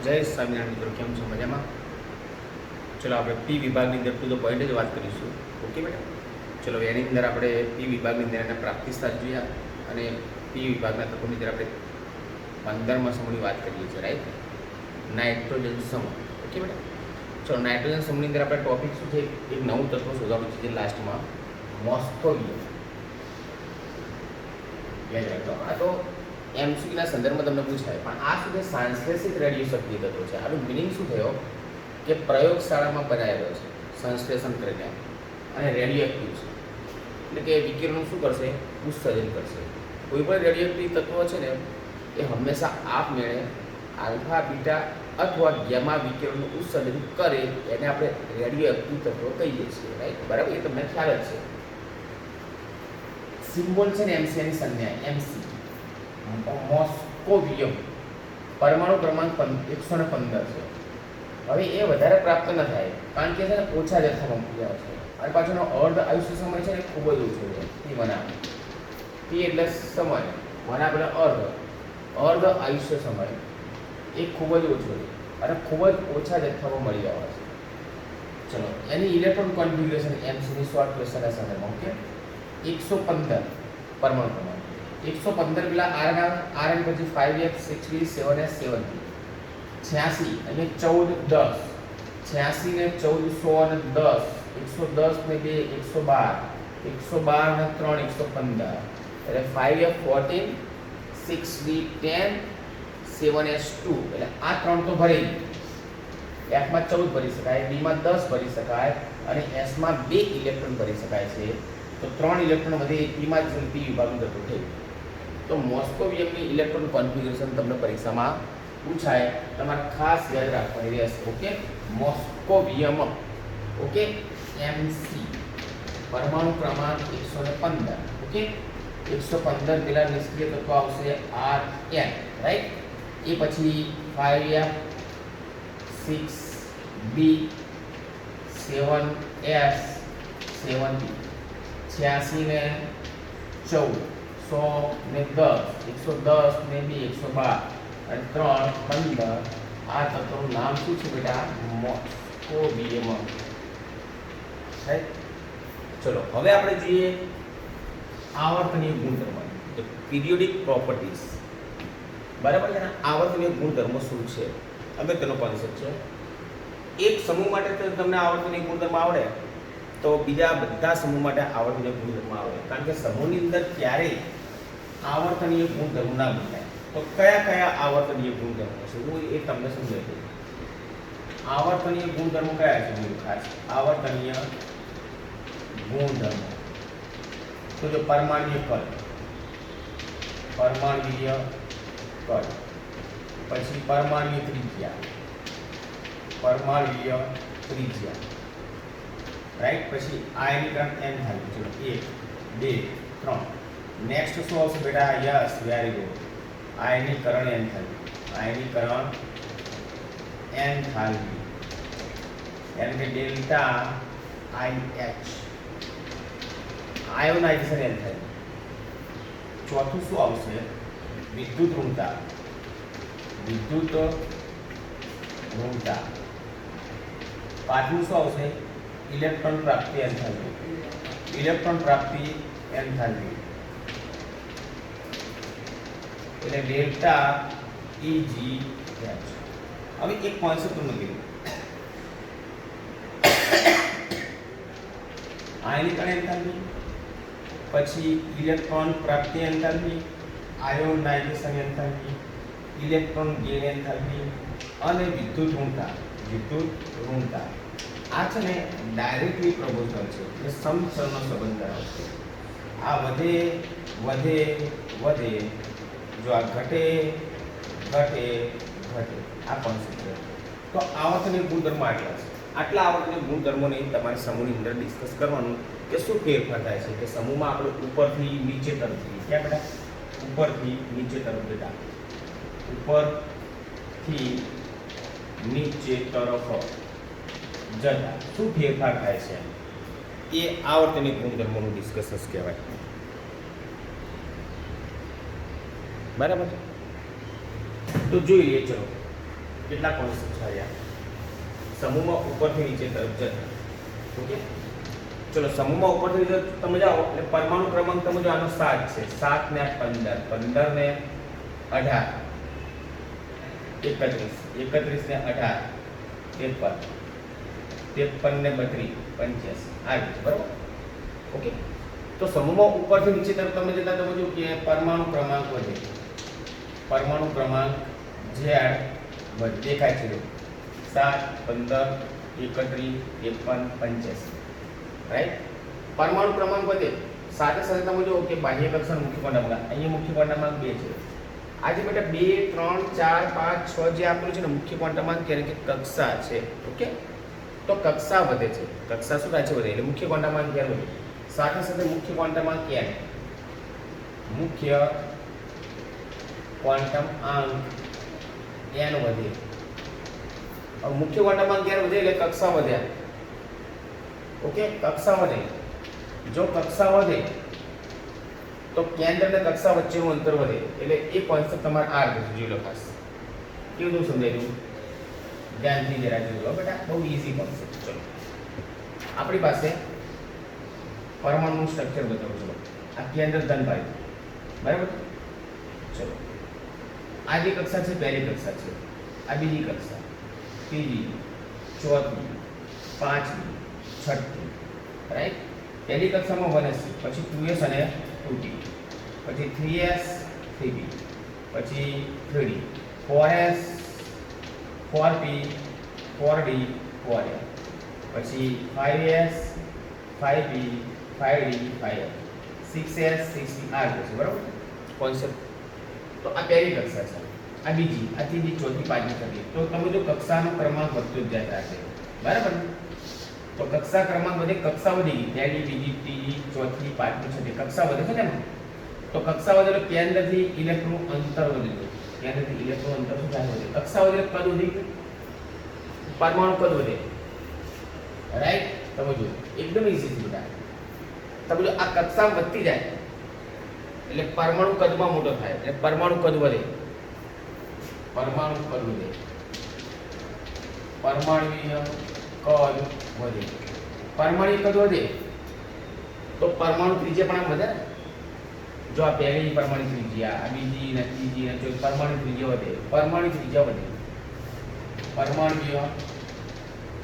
જય સ્વામિનારાયણ મિત્રો, કેમ છો? મજામાં? ચલો આપણે પી વિભાગની અંદર ટુ ધ પોઈન્ટ જ વાત કરીશું. ઓકે બેટા, ચલો એની અંદર આપણે પી વિભાગની અંદર એના પ્રાપ્તિ સ્થાન જોયા અને પી વિભાગના તત્વોની અંદર આપણે 15મા સમૂહની વાત કરીએ છીએ, રાઈટ? નાઇટ્રોજન સમૂહ. ઓકે બેટા, ચલો નાઇટ્રોજન સમૂહની અંદર આપણે ટોપિક શું છે? એક નવું તત્વ શોધવાનું છે જે લાસ્ટમાં મોસ્કોવિયમ. યાદ રાખજો, આ તો એમસીક્યુના સંદર્ભમાં તમને પૂછાય, પણ આ શું છે? સંશ્લેષિત રેડિયોસક્રિય તત્વો છે. આનું મિનિંગ શું થયો કે પ્રયોગશાળામાં બનાવેલો છે, સંશ્લેષણ કરીને અને રેડિયોએક્ટિવ છે, એટલે કે વિકિરણ શું કરશે? ઉત્સર્જન કરશે. કોઈ પણ રેડિયોએક્ટિવ તત્વો છે ને એ હંમેશા આપમેળે આલ્ફા, બીટા અથવા ગેમા વિકિરણનું ઉત્સર્જન કરે, એને આપણે રેડિયોએક્ટિવ તત્વો કહીએ છીએ, રાઈટ? બરાબર, એ તમને ખ્યાલ જ છે. સિમ્બોલ છે ને એમસી ની સંજ્ઞા એમસી, મોસ્કોવિયમ. પરમાણુ ક્રમાંક 115 છે. હવે એ વધારે પ્રાપ્ત ન થાય કારણ કે છે ને ઓછા જથ્થામાં મૂકી આવે છે, અને પાછળનો અર્ધ આયુષ્ય સમય છે ને ખૂબ જ ઓછો છે. પી વના પી એટલે સમય, વના એટલે અર્ધ આયુષ્ય સમય એ ખૂબ જ ઓછો છે અને ખૂબ જ ઓછા જથ્થામાં મળી આવે છે. ચલો એની ઇલેક્ટ્રોન કોન્ફિગ્યુરેશન એમસીની શોર્ટ ક્વેશ્ચનના સંદર્ભમાં. ઓકે, 115 પરમાણુ ક્રમાંક, 115 પેલા આરએન પછી 5s 6d 7s 7d 86 અને 14 10 86 ને 1410 110 ને 2 112 112 ને 3 115 એટલે 5f 14 6d 10 7s 2 એટલે આ ત્રણ તો ભરી, f માં 14 ભરી શકાય, b માં 10 ભરી શકાય અને s માં 2 ઇલેક્ટ્રોન ભરી શકાય છે. તો 3 ઇલેક્ટ્રોન વધે e માં જ પી વિભાગનું તત્વ થયું. તો મોસ્કોવિયમની ઇલેક્ટ્રોન કોન્ફિગ્યુરેશન તમને પરીક્ષામાં પૂછાય, તમારે ખાસ યાદ રાખવાની રહેશે. ઓકે, મોસ્કોવિયમ. ઓકે, એમસી પરમાણુ ક્રમાંક 115. ઓકે, 115 પેલા નિષ્ક્રિય તત્વ આવશે આરએન, રાઈટ? એ પછી 5f 6b 7s 7d 86 ને 14 100 ને 10 110 ને 2 112 અને 3 15. આ તત્વનું નામ શું છે બેટા? મોસ્કોવિયમ. રાઈટ? ચલો હવે આપણે જોઈએ આવર્તનીય ગુણધર્મો, પીરિયોડિક પ્રોપર્ટીઝ. બરાબર છે ને? આવર્તનીય ગુણધર્મો શું છે? અગત્યનો કોન્સેપ્ટ છે. એક સમૂહ માટે તો તમને આવર્તનીય ગુણધર્મ આવડે તો બીજા બધા સમૂહ માટે આવર્તનીય ગુણધર્મ આવડે, કારણ કે સમૂહની અંદર ક્યારેય આવર્તનીય ગુણધર્મ ના બદલાય. તો કયા કયા આવર્તનીય ગુણધર્મો છે હું એ તમને સમજાવી દઉં. આવર્તનીય ગુણધર્મો કયા છે? ખાસ આવર્તનીય ગુણધર્મો તો જો પરમાણ્વીય કદ, પરમાણ્વીય કદ, પછી પરમાણ્વીય ત્રિજ્યા, પરમાણ્વીય ત્રિજ્યા, રાઈટ? પછી આયનીકરણ એન્થાલ્પી. ચલો 1 2 3. નેક્સ્ટ શું આવશે બેટા? Yes, very good. આયનીકરણ એન્થાલ્પી, આયનીકરણ એન્થાલ્પી એટલે કે ડેલ્ટા IH, આયોનાઇઝેશન એન્થાલ્પી. ચોથું શું આવશે? વિદ્યુત ઋણતા, વિદ્યુત ઋણતા. પાંચમું શું આવશે? ઇલેક્ટ્રોન પ્રાપ્તિ એન્થાલ્પી, ઇલેક્ટ્રોન પ્રાપ્તિ એન્થાલ્પી એટલે ડેલ્ટા EGH. હવે એક કોન્સેપ્ટ તમને કીધું, આયનીકરણ એન્થાલ્પી, પછી ઇલેક્ટ્રોન પ્રાપ્તિ enthalpy, ionisation enthalpy, electron gain enthalpy અને વિદ્યુત ઋણતા, વિદ્યુત ઋણતા. આ છે ને ડાયરેક્ટલી પ્રોપોર્શનલ છે, એટલે સમચરનો સંબંધ ધરાવે છે. આ વધે વધે વધે, જો આ ઘટે ઘટે ઘટે, આ કોન્સેપ્ટ છે. તો આવર્તનીય ગુણધર્મો આટલા છે. આટલા આવર્તનીય ગુણધર્મોને તમારે સમૂહની અંદર ડિસ્કસ કરવાનું કે શું ફેરફાર થાય છે. કે સમૂહમાં આપણે ઉપરથી નીચે તરફ જઈએ. ક્યાં બેટા? ઉપરથી નીચે તરફ બેટા, ઉપરથી નીચે તરફ જતા શું ફેરફાર થાય છે એ આવર્તનીય ગુણધર્મોનું ડિસ્કશન્સ કહેવાય. બરાબર? તો જોઈ લઈએ. ચલો કેટલા કોન્સેપ્ટ આવ્યા સમૂહમાં ઉપરથી નીચે તરફ જતા. ઓકે, ચલો સમૂહમાં ઉપરથી નીચે તમે જાઓ એટલે પરમાણુ ક્રમાંક તમે જો આનો 7 છે. 7 ને 15, 15 ને 18, 31, 31 ને 18, 53, 53 ને 32, 85 આ રીતે બરાબર. ઓકે, તો સમૂહમાં ઉપરથી નીચે તરફ તમે જતા તમે જો કે પરમાણુ ક્રમાંક વધે. પરમાણુ ક્રમાંક જે દેખાય છે 7, 15, 31, 53, 85 રાઈટ. પરમાણુ ક્રમાંક વધે સાથે સાથે તમે જો કે બાહ્ય કક્ષાનો મુખ્ય ક્વોન્ટમ અહીંયા મુખ્ય ક્વોન્ટમ 2 છે. આજે બેટા 2, 3, 4, 5, 6 જે આપેલું છે ને મુખ્ય ક્વોન્ટમ કે કક્ષા છે. ઓકે, તો કક્ષા વધે છે. કક્ષા શું થાય છે વધે એટલે મુખ્ય ક્વોન્ટમ વધે. સાથે સાથે મુખ્ય ક્વોન્ટમ n, મુખ્ય ક્વોન્ટમ અંક n વધે. હવે મુખ્ય ક્વોન્ટમ અંક n વધે એટલે કક્ષા વધ્યા. ઓકે, કક્ષા વધે. જો કક્ષા વધે તો કેન્દ્ર અને કક્ષા વચ્ચેનું અંતર વધે એટલે એ કોન્સેપ્ટ તમારે આ રીતે જોઈ લો ખાસ. કેવું સમજાયું? ધ્યાનથી જરા જોઈ બેટા, બહુ ઈઝી કોન્સેપ્ટ. ચલો આપણી પાસે પરમાણુનું સ્ટ્રક્ચર બતાવું. ચલો આ કેન્દ્ર ધનભાઈ બરાબર. ચલો આ જે કક્ષા છે પહેલી કક્ષા છે, આ બીજી કક્ષા, ત્રીજી, ચોથી, પાંચમી, છઠ્ઠી રાઈટ. પહેલી કક્ષામાં 1s, પછી 2s અને 2p, પછી 3s, 3p, પછી 3d, 4s, 4p, 4d, 4a, પછી 5s, 5p, 5d, 5f, 6s, 6p આ રીતે છે બરાબર કોન્સેપ્ટ. તો આ પહેલી કક્ષા છે. આ બીજી, આ ત્રીજી, ચોથી, પાંચમી, છઠ્ઠી. તો તમે જો કક્ષાનો ક્રમાંક વધતો જ જાય છે બરાબર. તો કક્ષા ક્રમાંક વધે, કક્ષા વધી ગઈ પહેલી, બીજી, ત્રીજી, ચોથી, પાંચમી, છઠ્ઠી કક્ષા વધે છે ને. તો કક્ષા વધે એટલે કેન્દ્રથી ઇલેક્ટ્રોન અંતર વધી ગયું. કેન્દ્રથી ઇલેક્ટ્રોન અંતર શું થાય વધે. કક્ષા વધે કદ વધી ગયું, પરમાણુ કદ વધે રાઈટ. તમે જો એકદમ ઈઝી છે બેટા. તમે જો આ કક્ષા વધતી જાય એટલે પરમાણુ કદમાં મોટો થાય એટલે પરમાણુ કદ વધે. પરમાણુ કદ વધે, પરમાણુય કદ વધે. પરમાણુ કદ વધે તો પરમાણુ ત્રિજ્યા પણ વધે. જો આ પહેલી પરમાણુ ત્રિજ્યા, આ બીજી ને ત્રીજી ને ચોથી પરમાણુ ત્રિજ્યા વધે. પરમાણુ ત્રિજ્યા વધે, પરમાણુ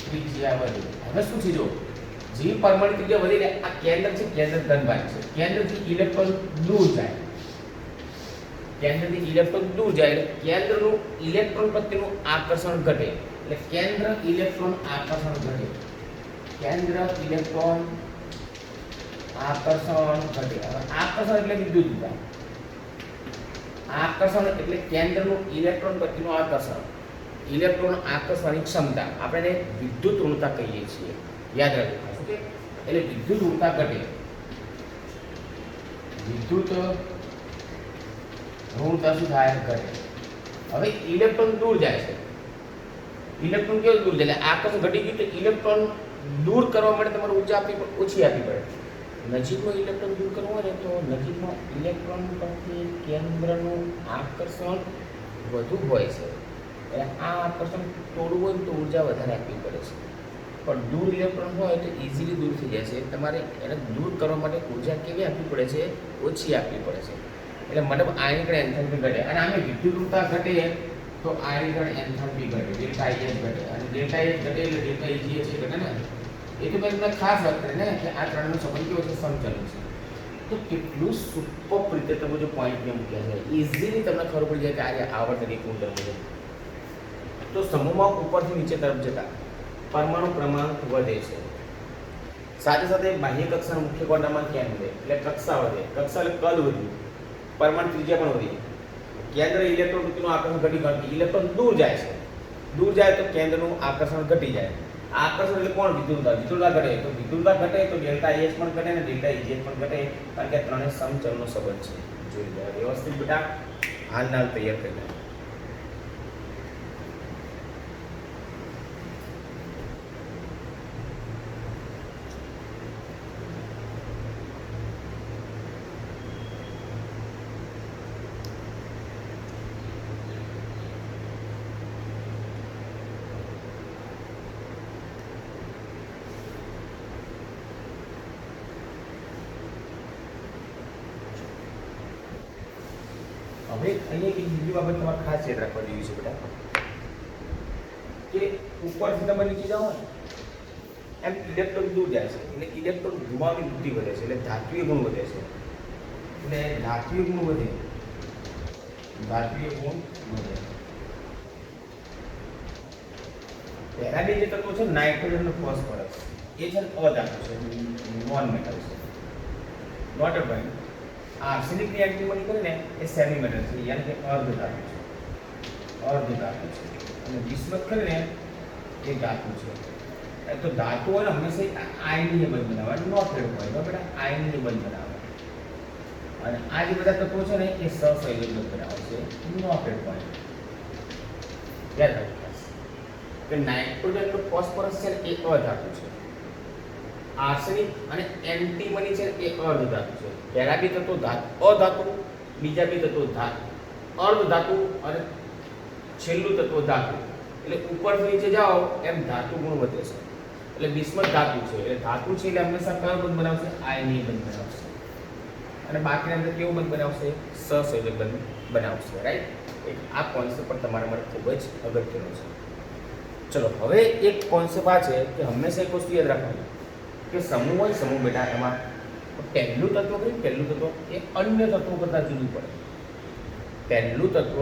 ત્રિજ્યા વધે. હવે શું છે જો જે પરમાણુ ત્રિજ્યા વધે એટલે આ કેન્દ્ર છે, કેન્દ્ર ધનભાગ છે. કેન્દ્રથી ઇલેક્ટ્રોન દૂર જાય, કેન્દ્રથી ઇલેક્ટ્રોન દૂર જાય એટલે કેન્દ્રનું ઇલેક્ટ્રોન પ્રત્યેનું આકર્ષણ ઘટે. એટલે કેન્દ્ર ઇલેક્ટ્રોન આકર્ષણ ઘટે. કેન્દ્ર ઇલેક્ટ્રોન આકર્ષણ ઘટે. હવે આકર્ષણ એટલે વિદ્યુતતા. આકર્ષણ એટલે કેન્દ્રનું ઇલેક્ટ્રોન પ્રત્યેનું આકર્ષણ. ઇલેક્ટ્રોન આકર્ષવાની ક્ષમતા આપણે વિદ્યુત ઋણતા કહીએ છીએ. યાદ રાખજો. ઓકે, એટલે વિદ્યુત ઋણતા ઘટે. વિદ્યુત ઋણતા શું થાય? ઘટે. હવે ઇલેક્ટ્રોન દૂર જાય છે. ઇલેક્ટ્રોન કેવું દૂર જાય? આકર્ષણ ઘટી ગયું તો ઇલેક્ટ્રોન દૂર કરવા માટે તમારે ઊર્જા ઓછી આપવી પડે. નજીકનો ઇલેક્ટ્રોન દૂર કરવો હોય ને તો નજીકનો ઇલેક્ટ્રોન પરથી કેન્દ્રનું આકર્ષણ વધુ હોય છે. એટલે આ આકર્ષણ તોડવું હોય તો ઊર્જા વધારે આપવી પડે છે. પણ દૂર ઇલેક્ટ્રોન હોય તો ઇઝીલી દૂર થઈ જાય છે. તમારે એને દૂર કરવા માટે ઊર્જા કેવી આપવી પડે છે? ઓછી આપવી પડે છે. એટલે મતલબ આયનીકરણ એન્થાલ્પી ઘટે. અને આમે વિદ્યુતતા ઘટે તો આયનીકરણ એન્થાલ્પી ઘટે, ડેલ્ટા H ઘટે. અને ડેલ્ટા H ઘટે એટલે ડેલ્ટા Eg ઘટે ને. એ તો મેં તમને ખાસ વાત કરી ને કે આ ત્રણનો સંબંધ કેવો છે? સમચલન છે. તો કેટલું સુપર રીતે તમે જો પોઈન્ટને મૂક્યા છે, ઇઝીલી તમને ખબર પડી જાય કે આ આવર્તન એક ગુણધર્મ છે. તો સમૂહમાં ઉપરથી નીચે તરફ જતા પરમાણુ ક્રમાંક વધે છે. સાથે સાથે બાહ્ય કક્ષાનો મુખ્ય ક્વોન્ટમ કેમ વધે એટલે કક્ષા વધે. કક્ષા એટલે કદ વધ્યું, પરમાણુ ત્રિજ્યા પણ વધી. કેન્દ્ર ઇલેક્ટ્રોન પ્રત્યેનું આકર્ષણ ઘટી ગયું. ઇલેક્ટ્રોન દૂર જાય છે. દૂર જાય તો કેન્દ્રનું આકર્ષણ ઘટી જાય. આકર્ષણ એટલે કોણ? વિદ્યુતતા. વિદ્યુતતા ઘટે તો વિદ્યુતતા ઘટે તો ડેલ્ટા H પણ ઘટે ને ડેલ્ટા Eg પણ ઘટે. કારણ કે ત્રણે સમચલનો સંબંધ છે. જોઈ લો વ્યવસ્થિત બેટા, હાલ તૈયાર કરી લો. હવે અહીંયા એક બીજી બાબત તમારે ખાસ યાદ રાખવા જેવી છે બેટા, કે ઉપરથી તમે નીચે જાઓ ને એમ ઇલેક્ટ્રોન દૂર જાય છે, એટલે ઇલેક્ટ્રોન ઘુમાવની વૃત્તિ વધે છે, એટલે ધાત્વિય ગુણ વધે છે. એટલે ધાત્વિય ગુણ વધે, ધાત્વિય ગુણ વધે. પહેલા બે જે તત્વો છે નાઇટ્રોજન અને ફોસ્ફરસ એ છે અધાતુ છે, નોન મેટલ છે, નોટ અ પોઈન્ટ. આર્સેનિક ની એન્ટીમની કરીને એ સેમી મેટલ છે, યાની કે અર્ધ ધાતુ છે, અર્ધ ધાતુ છે. અને બિસ્મથ કરીને એ ધાતુ છે. તો ધાતુઓ હંમેશા આયનીય બંધ બનાવવા, નોટ રેડ હોય બરાબર, આયનીય બંધ બનાવે. અને આ જે બધા તત્વો છે ને એ સહસંયોજક બંધ બનાવે છે, નોટ રેડ પોઈન્ટ. યાદ રાખો કે નાઇટ્રોજન અને ફોસ્ફરસ છે એ અધાતુ છે, આર્સેનિક અને એન્ટીમની છે એ અર્ધ ધાતુ છે. પહેલા બી તત્વો અધાતુ, બીજા બી તત્વો ધાતુ, અર્ધ ધાતુ અને છેલ્લું તત્વ ધાતુ. એટલે ઉપરથી નીચે જાઓ એમ ધાતુ ગુણ વધે છે. એટલે બિસ્મથ ધાતુ છે, એટલે ધાતુ છે એટલે હંમેશા કયો બંધ બનાવશે? આયનીય બંધ બનાવશે. અને બાકીના અંદર કેવું બંધ બનાવશે? સહસંયોજક બંધ બનાવશે. રાઈટ? આ કોન્સેપ્ટ પણ તમારા માટે ખૂબ જ અગત્યનો છે. ચલો હવે એક કોન્સેપ્ટ આ છે કે હંમેશા એક વસ્તુ યાદ રાખવાની કે સમૂહ હોય, સમૂહ બેટા એમાં પહેલું તત્વ કયું? પહેલું તત્વ એ અન્ય તત્વો કરતાં જુદું પડે. પહેલું તત્વ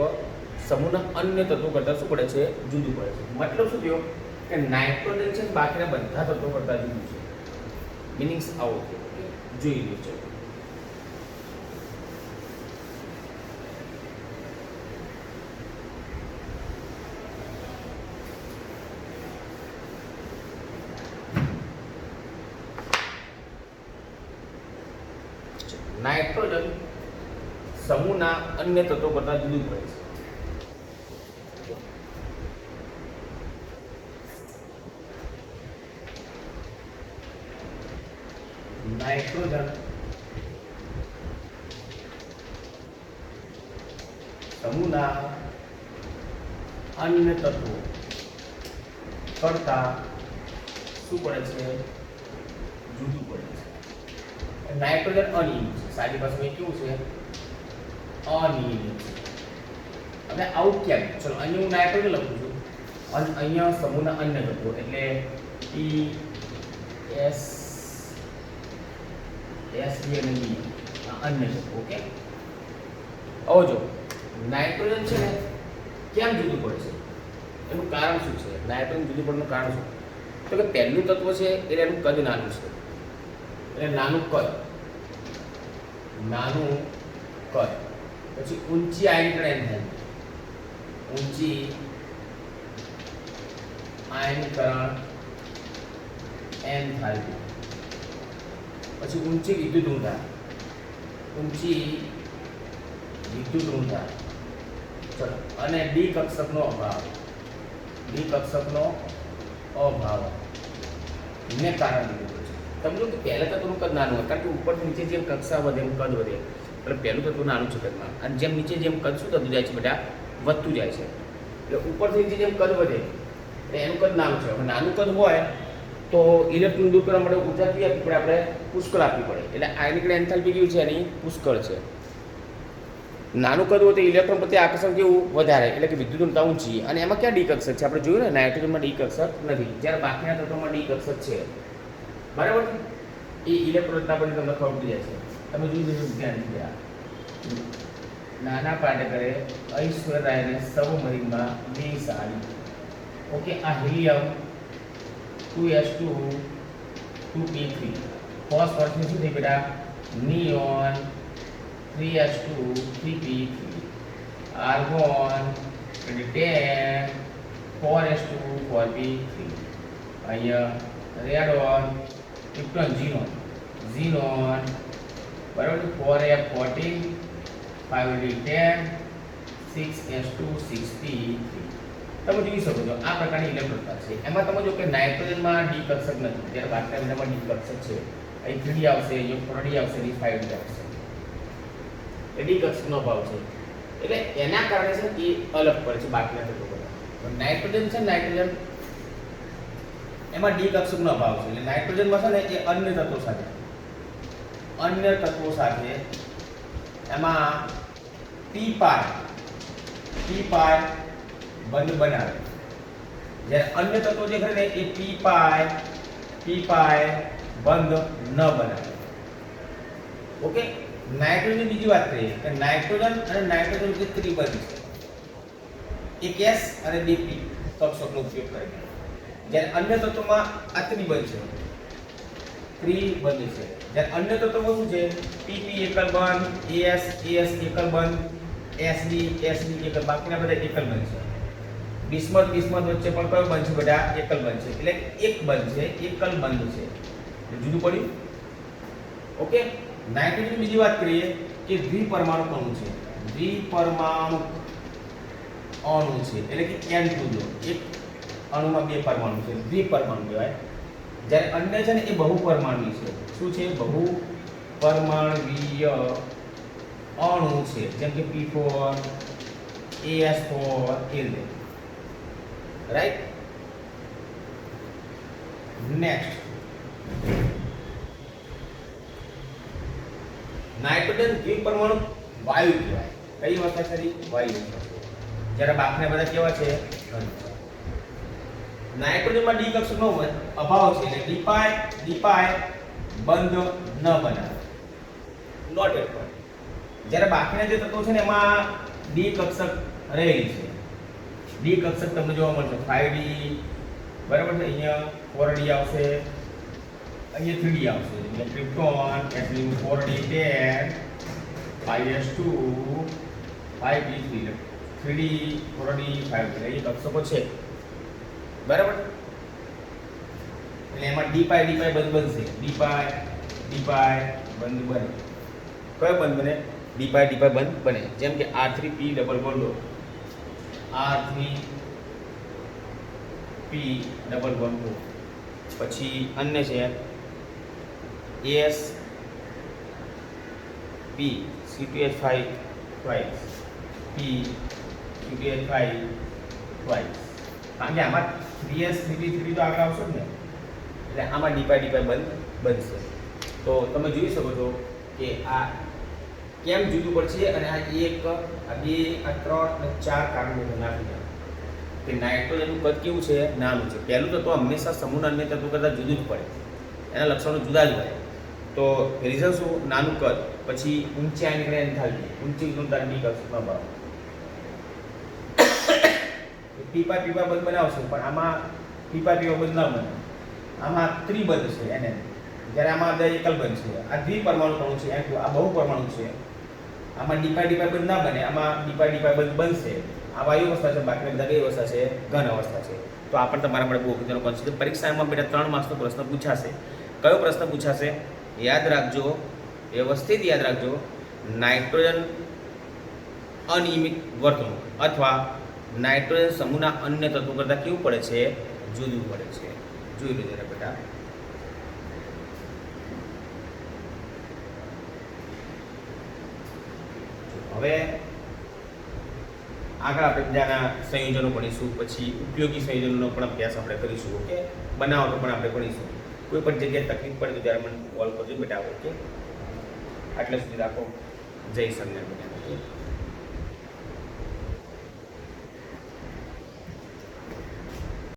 સમૂહના અન્ય તત્વો કરતાં શું પડે છે? જુદું પડે છે. મતલબ શું થયો કે નાઇટ્રોજન છે બાકીના બધા તત્વો કરતાં જુદું છે. મિનિંગ્સ આવો થયો. જોઈ લો. ચલો નાઇટ્રોજન સમૂહના અન્ય તત્વો કરતાં જુદું પડે છે. નાઇટ્રોજન સમૂહના અન્ય તત્વો કરતાં શું પડે છે? જુદું પડે છે. નાઇટ્રોજન અનિયમિત છે, સાદી ભાષામાં કેવું છે? અનિયમિત છે. હવે આવું કેમ? ચલો અહીંયા હું નાઇટ્રોજન લખું છું અને અહીંયા સમૂહના અન્ય તત્વો એટલે ES SB અને B અન્ય તત્વો. ઓકે, હવે જો નાઇટ્રોજન છે ને કેમ જુદું પડે છે? એનું કારણ શું છે? નાઇટ્રોજન જુદું પડવાનું કારણ શું? તો કે પહેલું તત્વ છે એટલે એનું કદ નાનું છે, એટલે નાનું કદ, પછી ઊંચી આયનીકરણ એન્થાલ્પી, ઊંચી આયનીકરણ એન્થાલ્પી, પછી ઊંચી વિદ્યુત ઊર્જા, ચલો, અને ડી કક્ષકનો અભાવ ને કારણે સમજો કે પહેલા તત્વનું કદ નાનું હોય, કારણ કે ઉપરથી નીચે જેમ કક્ષા વધે એમ કદ વધે. એટલે પહેલું તત્વ નાનું છે કદમાં, અને જેમ નીચે જેમ કદ શું થતું જાય છે બેટા? વધતું જાય છે. એટલે ઉપરથી નીચે જેમ કદ વધે એટલે એનું કદ નાનું છે. હવે નાનું કદ હોય તો ઇલેક્ટ્રોન દૂર કરવા માટે ઊર્જા કેટલી આપવી પડે? આપણે પુષ્કળ આપવી પડે. એટલે આયનીકરણ એન્થાલ્પી કેવી છે એની? પુષ્કળ છે. નાનું કદ હોય તો ઇલેક્ટ્રોન પ્રત્યે આકર્ષણ કેવું? વધારે, એટલે કે વિદ્યુત ઊર્જા ઊંચી. અને એમાં ક્યાં ડી કક્ષક છે? આપણે જોયું ને નાઇટ્રોજનમાં ડી કક્ષક નથી, જ્યારે બાકીના તત્વોમાં ડી કક્ષક છે. બરાબર? એ ઇલેક્ટ્રોનના પર તમને ખબર પડી જાય છે. તમે જોઈ લેજો ધ્યાનથી. નાના પાટેકરે ઐશ્વર્યાને સબમરીનમાં બેસાડી. ઓકે, આ હિલિયમ 2s2 2p3, ફોસ્ફરસની શું થઈ બેટા? Neon 3s2 3p3, argon 10 4s2 4p3, અહીંયા રેડોન ક્રિપ્ટોન ઝીનોન બરાબર 4f14 5d10 6s2 6p3. તમે જોઈ શકો છો આ પ્રકારની ઇલેક્ટ્રોન છે. એમાં તમે જો કે નાઇટ્રોજનમાં ડી કક્ષક નથી, જ્યારે બાકીના બધામાં ડી કક્ષક છે. અહીં 3d આવશે, અહીંયા 4d આવશે, અહીં 5d આવશે. એ ડી કક્ષકનો અભાવ છે. એટલે એના કારણે છે એ અલગ પડે છે બાકીના તત્વો કરતાં. નાઇટ્રોજન છે, નાઇટ્રોજન એમાં ડી કક્ષકનો અભાવ છે. એટલે નાઇટ્રોજનમાં છે ને એ અન્ય તત્વો સાથે એમાં પી પાય બંધ બનાવે. જ્યારે અન્ય તત્વો જે ખરે ને એ પી પાય બંધ ન બનાવે. ઓકે, નાઇટ્રોજનની બીજી વાત કરીએ કે નાઇટ્રોજન અને નાઇટ્રોજન જે ત્રિબંધ છે, એક S અને બે P કક્ષકનો ઉપયોગ કરીને. જ્યારે અન્ય તત્વોમાં આ ત્રિબંધ છે, જ્યારે અન્ય તત્વોમાં શું છે, PP એકલ બંધ, AS એકલ બંધ, SB એકલ, બાકીના બધા એકલ બંધ છે. બિસ્મથ વચ્ચે પણ કયો બંધ છે બેટા? એકલ બંધ છે. એટલે એક બંધ છે, એકલ બંધ છે. જુદું પડ્યું? ઓકે, નાઇટ્રોજન બીજી વાત કરીએ કે દ્વિપરમાણુ અણુ છે. દ્વિપરમાણુ અણુ છે એટલે કે N2 જો એક અણુમાં બે પરમાણુ છે, દ્વિપરમાણુ કહેવાય. જ્યારે અન્ય છે ને એ બહુપરમાણવી છે. શું છે? બહુપરમાણવીય અણુ છે, જેમ કે P4 AS4 એ રીતે. રાઈટ? નેક્સ્ટ, નાઇટ્રોજન દ્વિપરમાણુ વાયુ કહેવાય. કઈ અવસ્થા ખરી? વાયુ અવસ્થા. જ્યારે બાકીના બધા કેવા છે? ઘન. નાઇટ્રોજનમાં ડી કક્ષકનો અભાવ છે એટલે ડીપાય બંધ ન બનાવે. Note at point. જ્યારે બાકીના જે તત્વો છે ને એમાં ડી કક્ષક રહેલી છે. ડી કક્ષક તમને જોવા મળશે 5D, બરાબર છે? અહીંયા 4D આવશે, અહીંયા 3D આવશે. એટલે ક્રિપ્ટોન એટલે 4D10, 5s2, 5d3, 3D 4D 5D એ કક્ષકો છે, બરાબર? એટલે એમાં ડીપાય બંધ બનશે. ડીપાય બંધ બને. કયો બંધ બને? ડીપાય બંધ બને. જેમ કે R3P double bond, R3P double bond. પછી અન્ય છે AsP C2H5 twice, P C2H5 twice. કારણ કે આમાં 3S 3D3 તો આગળ આવશે ને, એટલે આમાં ડીપાય બંધ બનશે. તો તમે જોઈ શકો છો કે આ કેમ જુદું પડશે. અને આ 1, આ 2, આ 3 અને 4 કારણો નાખી દો કે નાઇટ્રોજનનું કદ કેવું છે? નાનું છે. પહેલું તત્વ હંમેશા સમૂહના અન્ય તત્વો કરતાં જુદું જ પડે, એના લક્ષણો જુદા જ હોય. તો રીઝન શું? નાનું કદ, પછી ઊંચી આયનિક એન્થાલ્પી, ઊંચી ગુણવત્તાની ડી કક્ષકનો અભાવ. પીપા બંધ બનાવશે, પણ આમાં પીપા બંધ ના બને. આમાં ત્રિબંધ છે એને, જ્યારે આમાં એકલ બંધ છે. આ દ્વિપરમાણુ અણુ છે, આ બહુપરમાણુ છે. આમાં ડીપાય બંધ ના બને, આમાં ડીપાય બંધ બનશે. આ વાયુ અવસ્થા છે, બાકી બધા કઈ અવસ્થા છે? ઘન અવસ્થા છે. તો આ પણ તમારા માટે બહુ અગત્યનો કોન્સેપ્ટ છે. પરીક્ષામાં બેટા 3 માર્ક્સનો પ્રશ્ન પૂછાશે. કયો પ્રશ્ન પૂછાશે? યાદ રાખજો, વ્યવસ્થિત યાદ રાખજો. નાઇટ્રોજન અનિયમિત વર્તણૂક અથવા નાઇટ્રોજન સમૂહના અન્ય તત્વો કરતાં કેવું પડે છે? જુદું પડે છે. જોઈ લો જરા બેટા. હવે આગળ આપણે બીજાના સંયોજનો ભણીશું, પછી ઉપયોગી સંયોજનોનો પણ અભ્યાસ આપણે કરીશું. ઓકે, બનાવટો પણ આપણે ભણીશું. કોઈ પણ જગ્યાએ તકલીફ પડે તો ત્યારે મને કોલ કરજો બેટા. ઓકે, આટલે સુધી રાખો. જય સંજ્ઞાન બેટા.